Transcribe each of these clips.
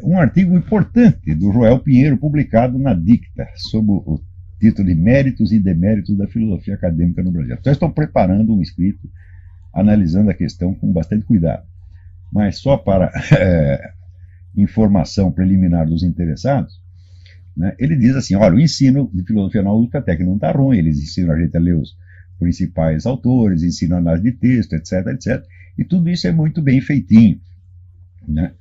um artigo importante do Joel Pinheiro, publicado na Dicta, sob o título de Méritos e Deméritos da Filosofia Acadêmica no Brasil. Então, estou preparando um escrito analisando a questão com bastante cuidado. Mas só para informação preliminar dos interessados, né, ele diz assim, olha, o ensino de filosofia na USP até que não está ruim, eles ensinam a gente a ler os principais autores, ensinam análise de texto, etc, etc, e tudo isso é muito bem feitinho, né?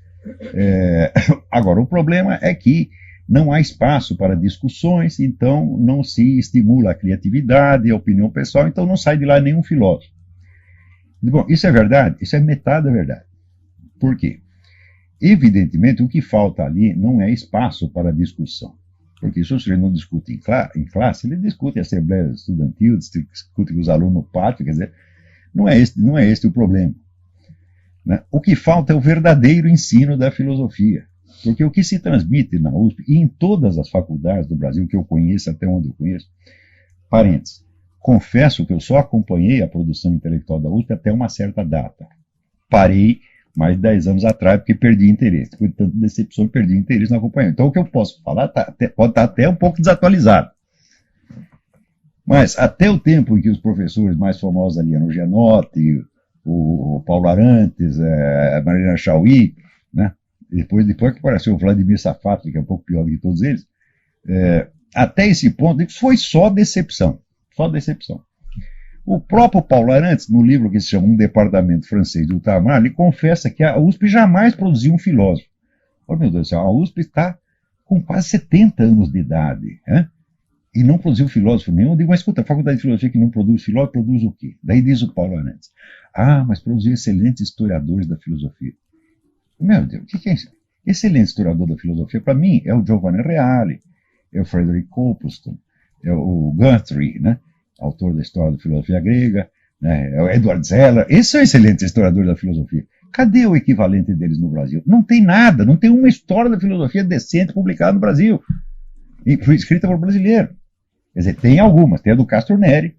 Agora, o problema é que não há espaço para discussões, então não se estimula a criatividade, a opinião pessoal, então não sai de lá nenhum filósofo. Bom, isso é verdade? Isso é metade da verdade. Por quê? Evidentemente, o que falta ali não é espaço para discussão. Porque se o sujeito não discute em classe, ele discute em assembleia estudantil, discute com os alunos no pátio, quer dizer, não é este o problema. Né? O que falta é o verdadeiro ensino da filosofia. Porque o que se transmite na USP, e em todas as faculdades do Brasil, que eu conheço, até onde eu conheço, parênteses, confesso que eu só acompanhei a produção intelectual da USP até uma certa data. Parei mais de 10 anos atrás, porque perdi interesse. Por tanto, decepção, perdi interesse no acompanhamento. Então, o que eu posso falar pode estar até um pouco desatualizado. Mas, até o tempo em que os professores mais famosos ali eram o Gianotti, o Paulo Arantes, a Marina Chauí, né? Depois que apareceu o Vladimir Safatli, que é um pouco pior do que todos eles, até esse ponto, isso foi só decepção. Só decepção. O próprio Paulo Arantes, no livro que se chama Um Departamento Francês do Ultramar, ele confessa que a USP jamais produziu um filósofo. Oh, meu Deus do céu, a USP está com quase 70 anos de idade, né? E não produziu filósofo nenhum. Eu digo, mas escuta, a faculdade de filosofia que não produz filósofo, produz o quê? Daí diz o Paulo Arantes, mas produziu excelentes historiadores da filosofia. Meu Deus, o que é isso? Excelente historiador da filosofia, para mim, é o Giovanni Reale, é o Frederick Copleston, é o Guthrie, né? Autor da História da Filosofia Grega, né? É o Edward Zeller. Esses são excelentes historiadores da filosofia. Cadê o equivalente deles no Brasil? Não tem nada, não tem uma história da filosofia decente publicada no Brasil, escrita por brasileiro. Quer dizer, tem algumas, tem a do Castro Neri,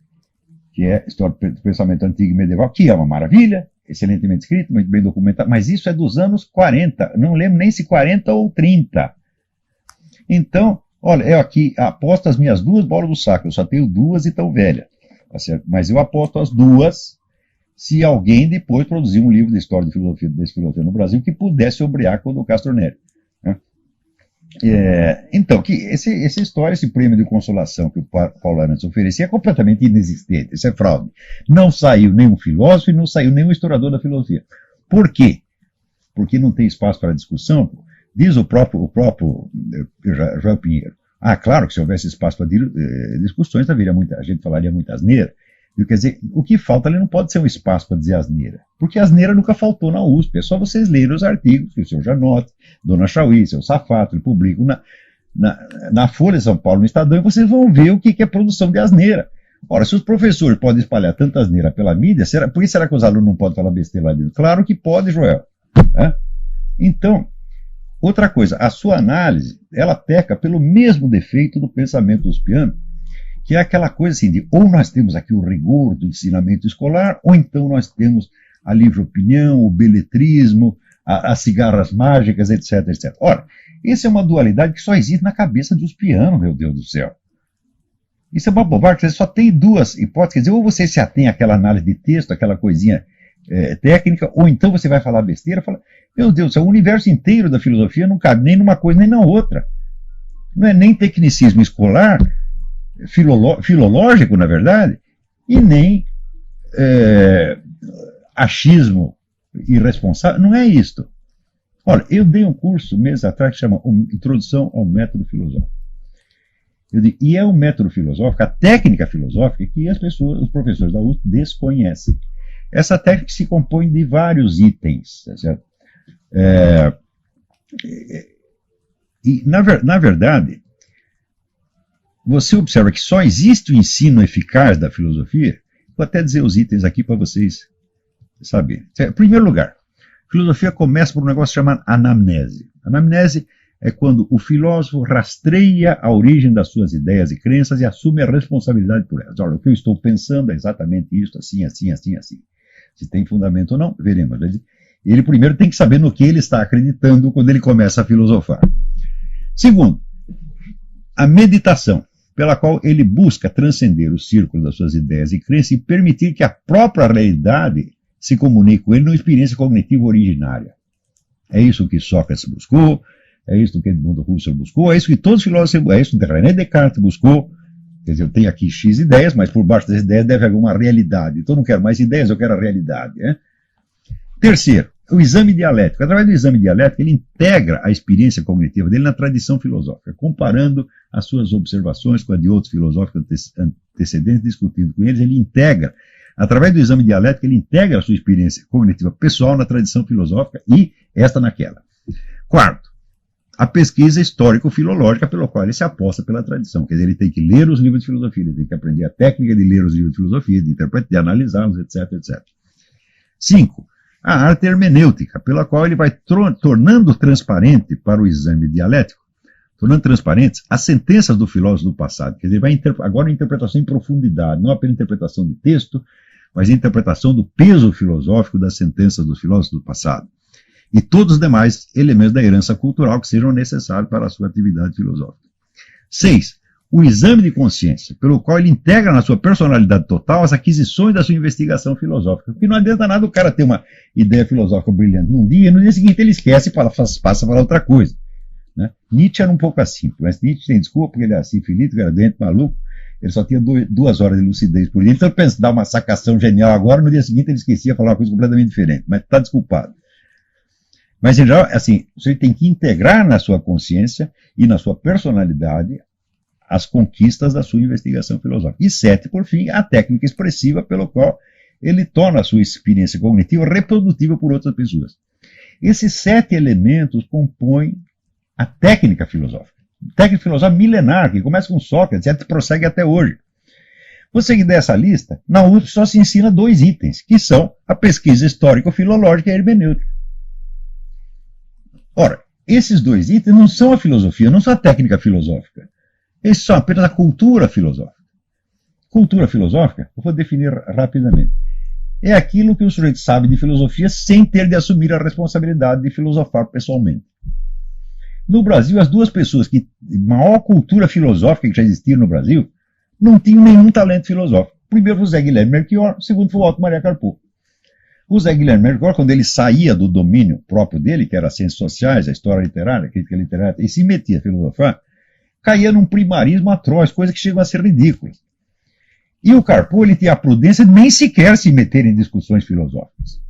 que é História do Pensamento Antigo e Medieval, que é uma maravilha, excelentemente escrito, muito bem documentado, mas isso é dos anos 40, não lembro nem se 40 ou 30. Então, olha, eu aqui aposto as minhas 2 bolas do saco, eu só tenho 2 e tão velha, tá certo? Mas eu aposto as 2 se alguém depois produzir um livro de história de filosofia no Brasil que pudesse obriar com o do Castro Neri. Né? Então, essa história, esse prêmio de consolação que o Paulo Arantes oferecia é completamente inexistente, isso é fraude. Não saiu nenhum filósofo e não saiu nenhum historiador da filosofia. Por quê? Porque não tem espaço para discussão. Diz o próprio Joel Pinheiro. Claro que se houvesse espaço para discussões, a gente falaria muita asneira. Quer dizer, o que falta ali não pode ser um espaço para dizer asneira, porque asneira nunca faltou na USP, é só vocês lerem os artigos que o seu Gianotti, Dona Chauí, seu Safatli publicam na Folha de São Paulo, no Estadão, e vocês vão ver o que é produção de asneira. Ora, se os professores podem espalhar tanta asneira pela mídia, por que será que os alunos não podem falar besteira lá dentro? Claro que pode, Joel. Então, outra coisa, a sua análise, ela peca pelo mesmo defeito do pensamento uspiano, que é aquela coisa assim de, ou nós temos aqui o rigor do ensinamento escolar, ou então nós temos a livre opinião, o beletrismo, as cigarras mágicas, etc, etc. Ora, essa é uma dualidade que só existe na cabeça de uspiano, meu Deus do céu. Isso é uma bobagem, você só tem 2 hipóteses, quer dizer, ou você se atém àquela análise de texto, aquela coisinha técnica, ou então você vai falar besteira, meu Deus do céu, o universo inteiro da filosofia não cabe nem numa coisa nem na outra. Não é nem tecnicismo escolar, filológico, na verdade, e nem achismo irresponsável, não é isto. Olha, eu dei um curso meses atrás que chama Introdução ao Método Filosófico. E é um método filosófico, a técnica filosófica que os professores da USP desconhecem. Essa técnica se compõe de vários itens, tá certo? E, na verdade, você observa que só existe o ensino eficaz da filosofia. Vou até dizer os itens aqui para vocês saberem. Em primeiro lugar, a filosofia começa por um negócio chamado anamnese. Anamnese é quando o filósofo rastreia a origem das suas ideias e crenças e assume a responsabilidade por elas. Olha, o que eu estou pensando é exatamente isso, assim, assim, assim, assim. Se tem fundamento ou não, veremos. Ele primeiro tem que saber no que ele está acreditando quando ele começa a filosofar. Segundo, a meditação, pela qual ele busca transcender o círculo das suas ideias e crenças e permitir que a própria realidade se comunique com ele numa experiência cognitiva originária. É isso que Sócrates buscou, é isso que Edmund Husserl buscou, é isso que todos os filósofos, é isso que René Descartes buscou. Quer dizer, eu tenho aqui X ideias, mas por baixo das ideias deve haver uma realidade. Então eu não quero mais ideias, eu quero a realidade. Né? Terceiro, o exame dialético. Através do exame dialético, ele integra a experiência cognitiva dele na tradição filosófica, comparando as suas observações com a de outros filósofos antecedentes, discutindo com eles, ele integra, através do exame dialético, ele integra a sua experiência cognitiva pessoal na tradição filosófica e esta naquela. Quarto, a pesquisa histórico-filológica pelo qual ele se aposta pela tradição. Quer dizer, ele tem que ler os livros de filosofia, ele tem que aprender a técnica de ler os livros de filosofia, de interpretar, de analisá-los, etc, etc. 5. A arte hermenêutica, pela qual ele vai tornando transparente para o exame dialético, tornando transparentes as sentenças do filósofo do passado. Quer dizer, vai agora uma interpretação em profundidade, não apenas interpretação de texto, mas a interpretação do peso filosófico das sentenças dos filósofos do passado. E todos os demais elementos da herança cultural que sejam necessários para a sua atividade filosófica. 6. O exame de consciência, pelo qual ele integra na sua personalidade total as aquisições da sua investigação filosófica. Porque não adianta nada o cara ter uma ideia filosófica brilhante num dia, e no dia seguinte ele esquece e passa para outra coisa. Né? Nietzsche era um pouco assim, mas Nietzsche tem desculpa porque ele é assim, filito, era doente, maluco, ele só tinha 2 horas de lucidez por dia, então ele pensa dar uma sacação genial agora, no dia seguinte ele esquecia falar uma coisa completamente diferente, mas está desculpado. Mas, em geral, assim, você tem que integrar na sua consciência e na sua personalidade as conquistas da sua investigação filosófica. E 7, por fim, a técnica expressiva pelo qual ele torna a sua experiência cognitiva reprodutível por outras pessoas. Esses 7 elementos compõem a técnica filosófica. Técnica filosófica milenar, que começa com Sócrates e prossegue até hoje. Você que der essa lista, na USP só se ensina 2 itens, que são a pesquisa histórico-filológica e a hermenêutica. Ora, esses 2 itens não são a filosofia, não são a técnica filosófica. Esses são apenas a cultura filosófica. Cultura filosófica, eu vou definir rapidamente. É aquilo que o sujeito sabe de filosofia sem ter de assumir a responsabilidade de filosofar pessoalmente. No Brasil, as 2 pessoas que maior cultura filosófica que já existiram no Brasil não tinham nenhum talento filosófico. Primeiro foi o Zé Guilherme Melchior, o segundo foi o Otto Maria Carpo. O Zé Guilherme Melchior, quando ele saía do domínio próprio dele, que era as ciências sociais, a história literária, a crítica literária, e se metia a filosofar, caía num primarismo atroz, coisa que chegam a ser ridículas. E o Carpo, ele tinha a prudência de nem sequer se meter em discussões filosóficas.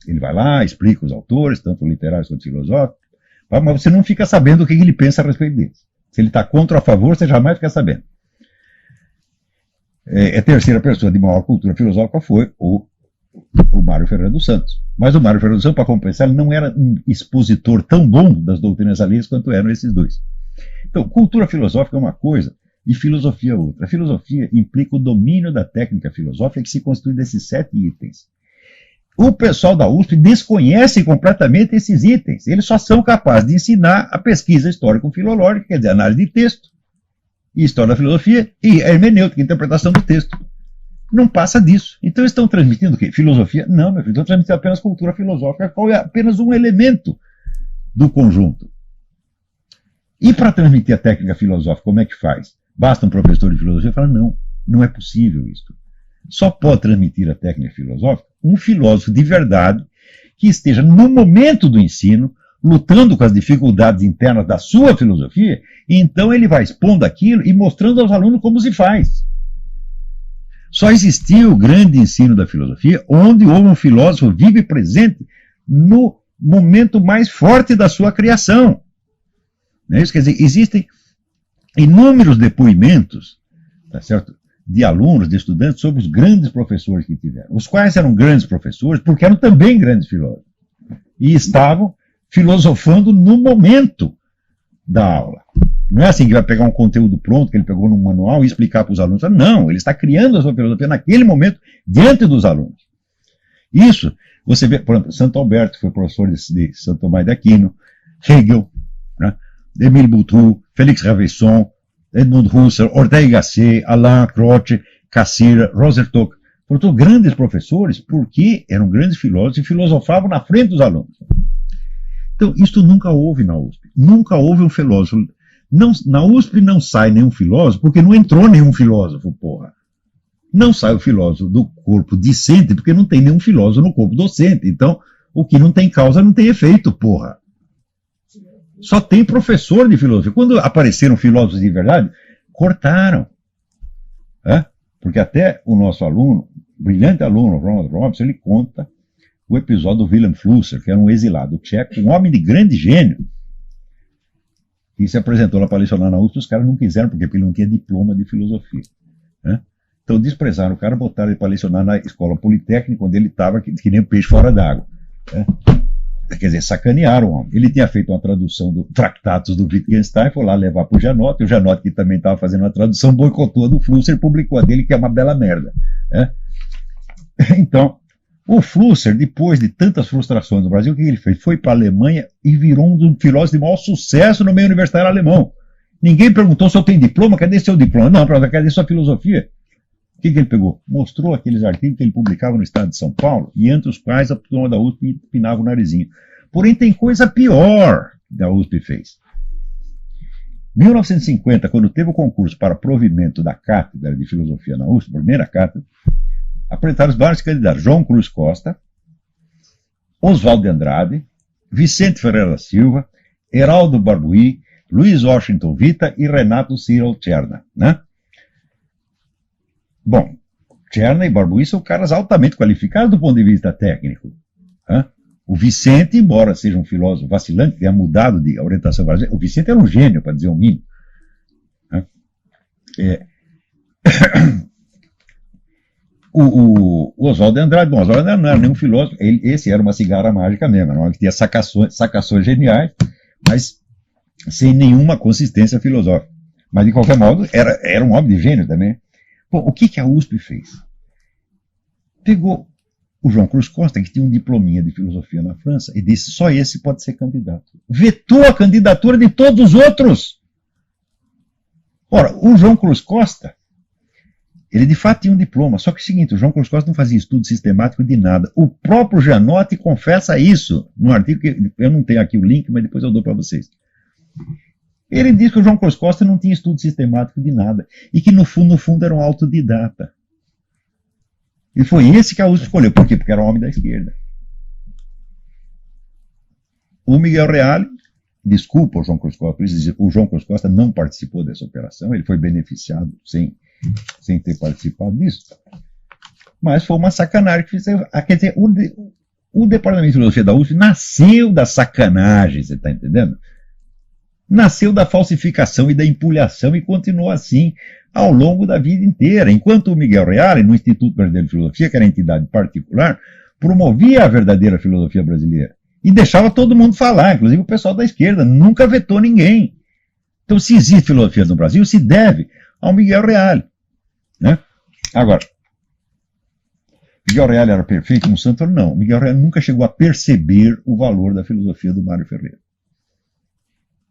Ele vai lá, explica os autores, tanto literários quanto filosóficos, mas você não fica sabendo o que ele pensa a respeito deles. Se ele está contra ou a favor, você jamais fica sabendo. A terceira pessoa de maior cultura filosófica foi o Mário Ferreira dos Santos. Mas o Mário Ferreira dos Santos, para compensar, ele não era um expositor tão bom das doutrinas alheias quanto eram esses 2. Então, cultura filosófica é uma coisa e filosofia é outra. A filosofia implica o domínio da técnica filosófica que se constitui desses 7 itens. O pessoal da USP desconhece completamente esses itens. Eles só são capazes de ensinar a pesquisa histórico-filológica, quer dizer, análise de texto, e história da filosofia, e a hermenêutica, a interpretação do texto. Não passa disso. Então estão transmitindo o quê? Filosofia? Não, meu filho, estão transmitindo apenas cultura filosófica, qual é apenas um elemento do conjunto. E para transmitir a técnica filosófica, como é que faz? Basta um professor de filosofia falar, não, não é possível isso. Só pode transmitir a técnica filosófica um filósofo de verdade que esteja no momento do ensino, lutando com as dificuldades internas da sua filosofia, e então ele vai expondo aquilo e mostrando aos alunos como se faz. Só existiu o grande ensino da filosofia onde houve um filósofo vivo e presente no momento mais forte da sua criação. Não é isso? Quer dizer, existem inúmeros depoimentos, tá certo, de alunos, de estudantes, sobre os grandes professores que tiveram. Os quais eram grandes professores porque eram também grandes filósofos. E estavam filosofando no momento da aula. Não é assim que vai pegar um conteúdo pronto, que ele pegou num manual e explicar para os alunos. Não, ele está criando a sua filosofia naquele momento, diante dos alunos. Isso, você vê, por exemplo, Santo Alberto, que foi professor de Santo Tomás de Aquino, Hegel, né, Émile Boutroux, Félix Ravesson, Edmund Husserl, Ortega y Gasset, Alain Croce, Cassirer, Rosenstock, Foram grandes professores porque eram grandes filósofos e filosofavam na frente dos alunos. Então, isso nunca houve na USP. Nunca houve um filósofo. Não, na USP não sai nenhum filósofo porque não entrou nenhum filósofo, porra. Não sai o filósofo do corpo discente porque não tem nenhum filósofo no corpo docente. Então, o que não tem causa não tem efeito, porra. Só tem professor de filosofia. Quando apareceram filósofos de verdade, cortaram. Porque até o nosso aluno, brilhante aluno, Ronald Robson, ele conta o episódio do Willem Flusser, que era um exilado tcheco, um homem de grande gênio, que se apresentou lá para lecionar na USP, os caras não quiseram, porque ele não tinha diploma de filosofia. Então desprezaram o cara, botaram ele para lecionar na escola politécnica, onde ele estava que nem um peixe fora d'água. Quer dizer, sacanearam o homem. Ele tinha feito uma tradução do Tractatus do Wittgenstein, foi lá levar para o Janotti que também estava fazendo uma tradução, boicotou a do Flusser, publicou a dele, que é uma bela merda. Então, o Flusser, depois de tantas frustrações no Brasil, o que ele fez? Foi para a Alemanha e virou um dos filósofos de maior sucesso no meio universitário alemão. Ninguém perguntou se eu tenho diploma, cadê seu diploma? Não, cadê sua filosofia? O que ele pegou? Mostrou aqueles artigos que ele publicava no estado de São Paulo, e entre os quais a turma da USP pinava o narizinho. Porém, tem coisa pior que a USP fez. Em 1950, quando teve o concurso para provimento da cátedra de filosofia na USP, a primeira cátedra, apresentaram vários candidatos: João Cruz Costa, Oswaldo de Andrade, Vicente Ferreira da Silva, Heraldo Barbuí, Luiz Washington Vita e Renato Cyril Tcherna, Bom, Tcherna e Barbuí são caras altamente qualificados do ponto de vista técnico. O Vicente, embora seja um filósofo vacilante, tenha mudado de orientação várias vezes, o Vicente era um gênio, para dizer o mínimo. O Oswaldo de Andrade, bom, o Oswaldo de Andrade não era nenhum filósofo, esse era uma cigarra mágica mesmo, era um que tinha sacações geniais, mas sem nenhuma consistência filosófica. Mas, de qualquer modo, era um homem de gênio também. Bom, o que a USP fez? Pegou o João Cruz Costa, que tinha um diplominha de filosofia na França, e disse: só esse pode ser candidato. Vetou a candidatura de todos os outros. Ora, o João Cruz Costa, ele de fato tinha um diploma, só que é o seguinte, o João Cruz Costa não fazia estudo sistemático de nada. O próprio Janotti confessa isso, num artigo que eu não tenho aqui o link, mas depois eu dou para vocês. Ele diz que o João Cruz Costa não tinha estudo sistemático de nada, e que no fundo era um autodidata. E foi esse que a USP escolheu. Por quê? Porque era um homem da esquerda. O Miguel Reale, desculpa o João Cruz Costa, o João Cruz Costa não participou dessa operação, ele foi beneficiado sem ter participado disso. Mas foi uma sacanagem que fizeram. Quer dizer, o Departamento de Filosofia da USP nasceu da sacanagem, você está entendendo? Nasceu da falsificação e da empulhação e continuou assim ao longo da vida inteira. Enquanto o Miguel Reale, no Instituto Brasileiro de Filosofia, que era entidade particular, promovia a verdadeira filosofia brasileira e deixava todo mundo falar, inclusive o pessoal da esquerda, nunca vetou ninguém. Então, se existe filosofia no Brasil, se deve ao Miguel Reale. Agora, Miguel Reale era perfeito, um santo? Não. Miguel Reale nunca chegou a perceber o valor da filosofia do Mário Ferreira.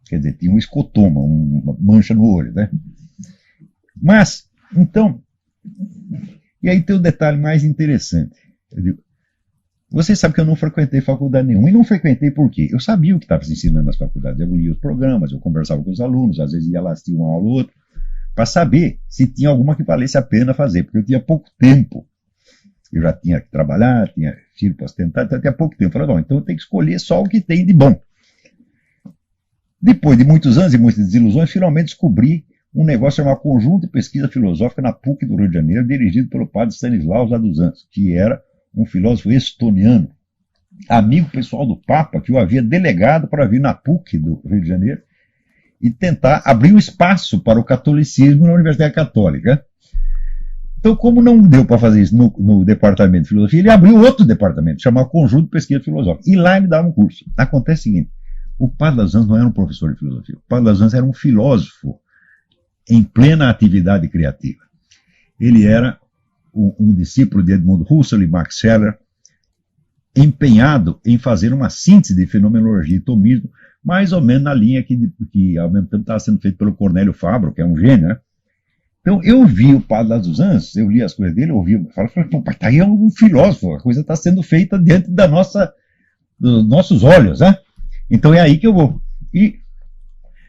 Quer dizer, tinha um escotoma, uma mancha no olho, Mas, então, e aí tem o detalhe mais interessante. Vocês sabem que eu não frequentei faculdade nenhuma, e não frequentei por quê? Eu sabia o que estava se ensinando nas faculdades, eu lia os programas, eu conversava com os alunos, às vezes ia lá assistir uma aula ou outra, para saber se tinha alguma que valesse a pena fazer, porque eu tinha pouco tempo. Eu já tinha que trabalhar, tinha filho para sustentar, então eu tinha pouco tempo. Eu falei, bom, então eu tenho que escolher só o que tem de bom. Depois de muitos anos e muitas desilusões, finalmente descobri um negócio chamado Conjunto de Pesquisa Filosófica na PUC do Rio de Janeiro, dirigido pelo padre Stanislaus Aduzans, que era um filósofo estoniano, amigo pessoal do Papa, que o havia delegado para vir na PUC do Rio de Janeiro e tentar abrir um espaço para o catolicismo na Universidade Católica. Então, como não deu para fazer isso no departamento de filosofia, ele abriu outro departamento, chamado Conjunto de Pesquisa Filosófica, e lá ele dava um curso. Acontece o seguinte: o padre Aduzans não era um professor de filosofia, o padre Aduzans era um filósofo em plena atividade criativa. Ele era um discípulo de Edmund Husserl e Max Scheler, empenhado em fazer uma síntese de fenomenologia e tomismo, mais ou menos na linha que ao mesmo tempo estava sendo feito pelo Cornélio Fabro, que é um gênio, Então, eu vi o Padre Las dos Anjos, eu li as coisas dele, eu ouvi, eu falei, pô, tá aí um filósofo, a coisa está sendo feita diante dos nossos olhos, né? Então é aí que eu vou. E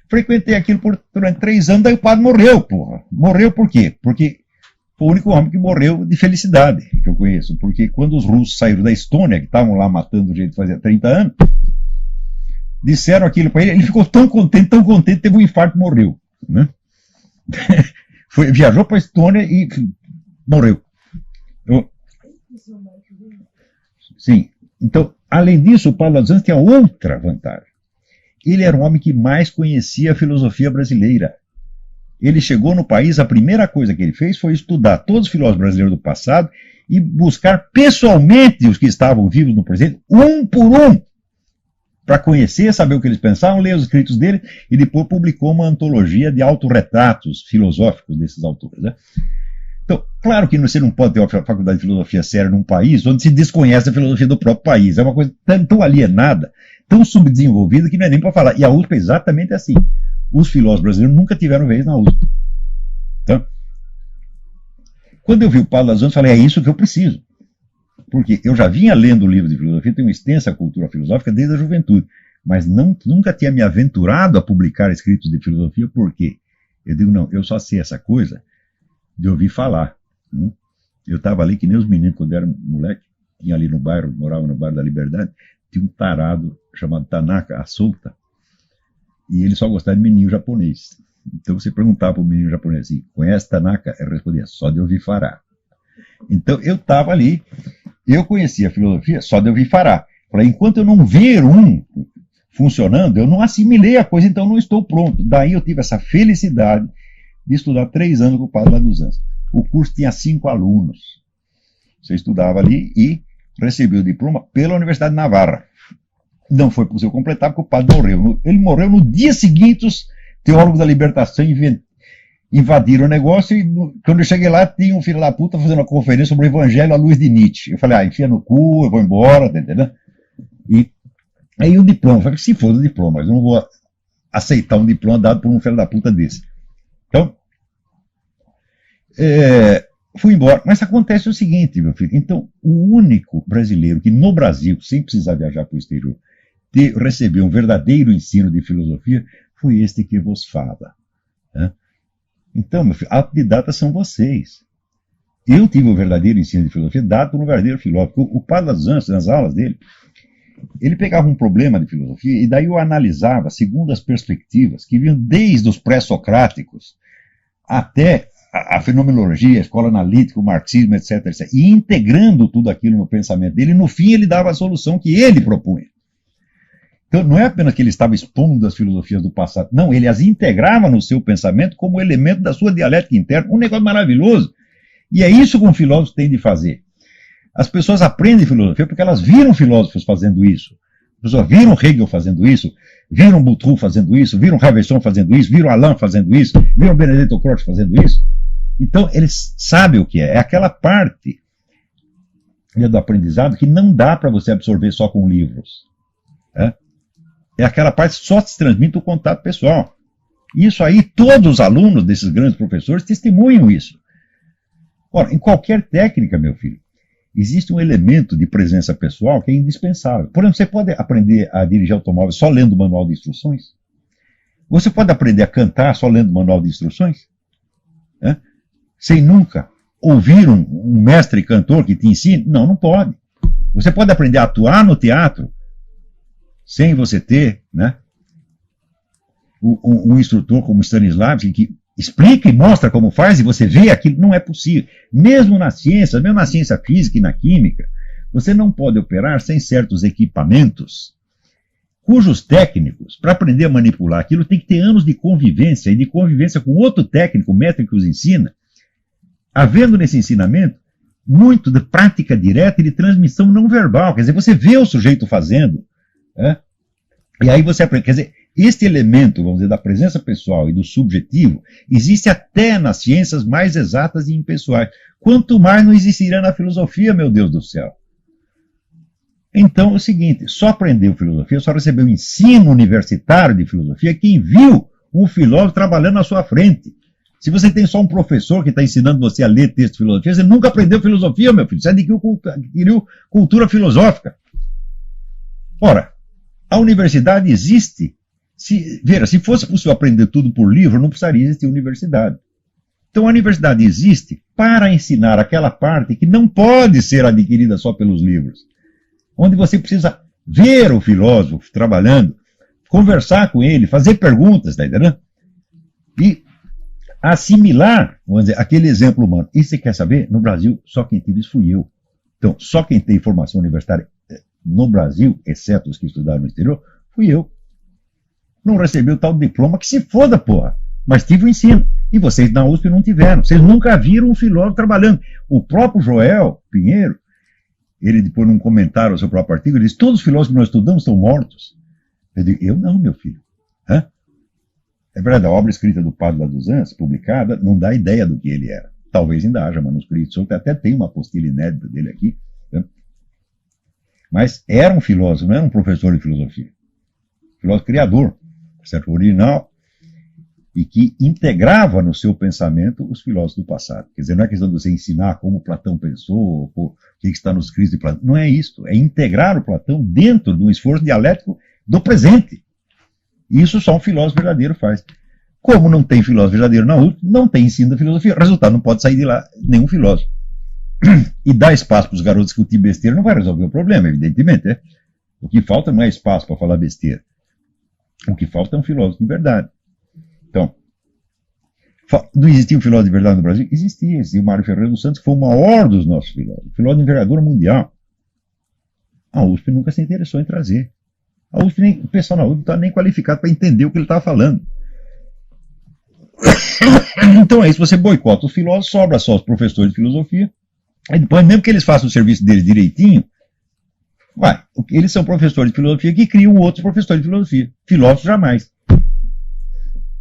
frequentei aquilo durante 3 anos, daí o padre morreu, porra. Morreu por quê? Porque foi o único homem que morreu de felicidade que eu conheço. Porque quando os russos saíram da Estônia, que estavam lá matando gente fazia 30 anos, disseram aquilo para ele ficou tão contente, teve um infarto e morreu. Né? Viajou para a Estônia e morreu. Sim. Então, além disso, o Padre Las dos Anjos tinha outra vantagem. Ele era um homem que mais conhecia a filosofia brasileira. Ele chegou no país, a primeira coisa que ele fez foi estudar todos os filósofos brasileiros do passado e buscar pessoalmente os que estavam vivos no presente, um por um, para conhecer, saber o que eles pensavam, ler os escritos dele, e depois publicou uma antologia de autorretratos filosóficos desses autores. Né? Então, claro que você não pode ter uma faculdade de filosofia séria num país onde se desconhece a filosofia do próprio país. É uma coisa tão alienada, tão subdesenvolvida, que não é nem para falar. E a USP é exatamente assim. Os filósofos brasileiros nunca tiveram vez na USP. Então, quando eu vi o Padre Las dos Anjos, eu falei, é isso que eu preciso. Porque eu já vinha lendo livros de filosofia, tenho uma extensa cultura filosófica desde a juventude, mas nunca tinha me aventurado a publicar escritos de filosofia, porque eu digo, não, eu só sei essa coisa de ouvir falar. Eu estava ali que nem os meninos, quando eu era moleque, tinha ali no bairro, morava no bairro da Liberdade, tinha um tarado chamado Tanaka Asuta, e ele só gostava de menino japonês. Então você perguntava para o menino japonês assim, conhece Tanaka? Ele respondia, só de ouvir falar. Então eu estava ali, eu conhecia a filosofia só de ouvir falar. Falei, enquanto eu não ver um funcionando, eu não assimilei a coisa, então não estou pronto. Daí eu tive essa felicidade de estudar 3 anos com o Padre Las dos Anjos. O curso tinha 5 alunos. Você estudava ali e recebeu o diploma pela Universidade de Navarra. Não foi possível completar porque o padre morreu. Ele morreu no dia seguinte, os teólogos da libertação invadiram o negócio e quando eu cheguei lá tinha um filho da puta fazendo uma conferência sobre o Evangelho à luz de Nietzsche. Eu falei, enfia no cu, eu vou embora, tá entendendo? E aí o diploma, eu falei, se for o diploma, mas eu não vou aceitar um diploma dado por um filho da puta desse. Então, fui embora. Mas acontece o seguinte, meu filho, então o único brasileiro que no Brasil, sem precisar viajar para o exterior, recebeu um verdadeiro ensino de filosofia, foi este que vos fala. Né? Então, meu filho, autodidatas são vocês. Eu tive o verdadeiro ensino de filosofia dado por um verdadeiro filósofo. O Padre Las dos Anjos, nas aulas dele, ele pegava um problema de filosofia e daí eu analisava segundo as perspectivas que vinham desde os pré-socráticos até a fenomenologia, a escola analítica, o marxismo, etc, etc. E integrando tudo aquilo no pensamento dele, no fim ele dava a solução que ele propunha. Então não é apenas que ele estava expondo as filosofias do passado, não, ele as integrava no seu pensamento como elemento da sua dialética interna, um negócio maravilhoso. E é isso que um filósofo tem de fazer. As pessoas aprendem filosofia porque elas viram filósofos fazendo isso. As pessoas viram Hegel fazendo isso, viram Boutroux fazendo isso, viram Raveson fazendo isso, viram Alain fazendo isso, viram Benedetto Croce fazendo isso. Então eles sabem o que é. É aquela parte do aprendizado que não dá para você absorver só com livros. É aquela parte que só se transmite o contato pessoal. Isso aí, todos os alunos desses grandes professores testemunham isso. Ora, em qualquer técnica, meu filho, existe um elemento de presença pessoal que é indispensável. Por exemplo, você pode aprender a dirigir automóvel só lendo o manual de instruções? Você pode aprender a cantar só lendo o manual de instruções? Sem nunca ouvir um mestre cantor que te ensine? Não, não pode. Você pode aprender a atuar no teatro sem você ter, né, um instrutor como Stanislavski que explica e mostra como faz e você vê aquilo. Não é possível. Mesmo na ciência física e na química, você não pode operar sem certos equipamentos cujos técnicos, para aprender a manipular aquilo, tem que ter anos de convivência e de convivência com outro técnico, o mestre que os ensina, havendo nesse ensinamento muito de prática direta e de transmissão não verbal. Quer dizer, você vê o sujeito fazendo, e aí você aprende. Quer dizer, este elemento, vamos dizer, da presença pessoal e do subjetivo, existe até nas ciências mais exatas e impessoais. Quanto mais não existirá na filosofia, meu Deus do céu. Então é o seguinte, só aprendeu filosofia, só recebeu ensino universitário de filosofia quem viu um filósofo trabalhando à sua frente. Se você tem só um professor que está ensinando você a ler texto de filosofia, você nunca aprendeu filosofia, meu filho. Você adquiriu cultura filosófica. Ora, a universidade existe. Se fosse possível aprender tudo por livro, não precisaria existir universidade. Então a universidade existe para ensinar aquela parte que não pode ser adquirida só pelos livros. Onde você precisa ver o filósofo trabalhando, conversar com ele, fazer perguntas, tá entendendo? E assimilar, vamos dizer, aquele exemplo humano. E você quer saber? No Brasil, só quem teve isso fui eu. Então, só quem tem formação universitária no Brasil, exceto os que estudaram no exterior, fui eu. Não recebi o tal diploma, que se foda, porra. Mas tive o ensino. E vocês na USP não tiveram. Vocês nunca viram um filósofo trabalhando. O próprio Joel Pinheiro, ele depois num comentário ao seu próprio artigo, ele disse, todos os filósofos que nós estudamos estão mortos. Eu digo, eu não, meu filho. Hã? É verdade, a obra escrita do Padre Laduzans, publicada, não dá ideia do que ele era. Talvez ainda haja manuscrito, até tem uma apostila inédita dele aqui. Né? Mas era um filósofo, não era um professor de filosofia. Filósofo criador, certo? Original, e que integrava no seu pensamento os filósofos do passado. Quer dizer, não é questão de você ensinar como Platão pensou, o que está nos escritos de Platão. Não é isso. É integrar o Platão dentro de um esforço dialético do presente. Isso só um filósofo verdadeiro faz. Como não tem filósofo verdadeiro na USP, não tem ensino da filosofia. O resultado, não pode sair de lá nenhum filósofo. E dar espaço para os garotos discutir besteira não vai resolver o problema, evidentemente. É? O que falta não é espaço para falar besteira. O que falta é um filósofo de verdade. Então, não existia um filósofo de verdade no Brasil? Existia o Mário Ferreira dos Santos, que foi o maior dos nossos filósofos. Filósofo de envergadura mundial. A USP nunca se interessou em trazer. A USP o pessoal na USP não está nem qualificado para entender o que ele estava falando. Então é isso, você boicota os filósofos, sobra só os professores de filosofia, e depois, mesmo que eles façam o serviço deles direitinho, eles são professores de filosofia que criam outros professores de filosofia. Filósofos jamais.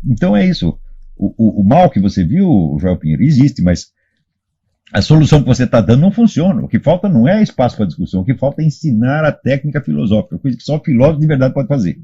Então é isso. O mal que você viu, Joel Pinheiro, existe, mas a solução que você está dando não funciona. O que falta não é espaço para discussão, o que falta é ensinar a técnica filosófica, coisa que só o filósofo de verdade pode fazer.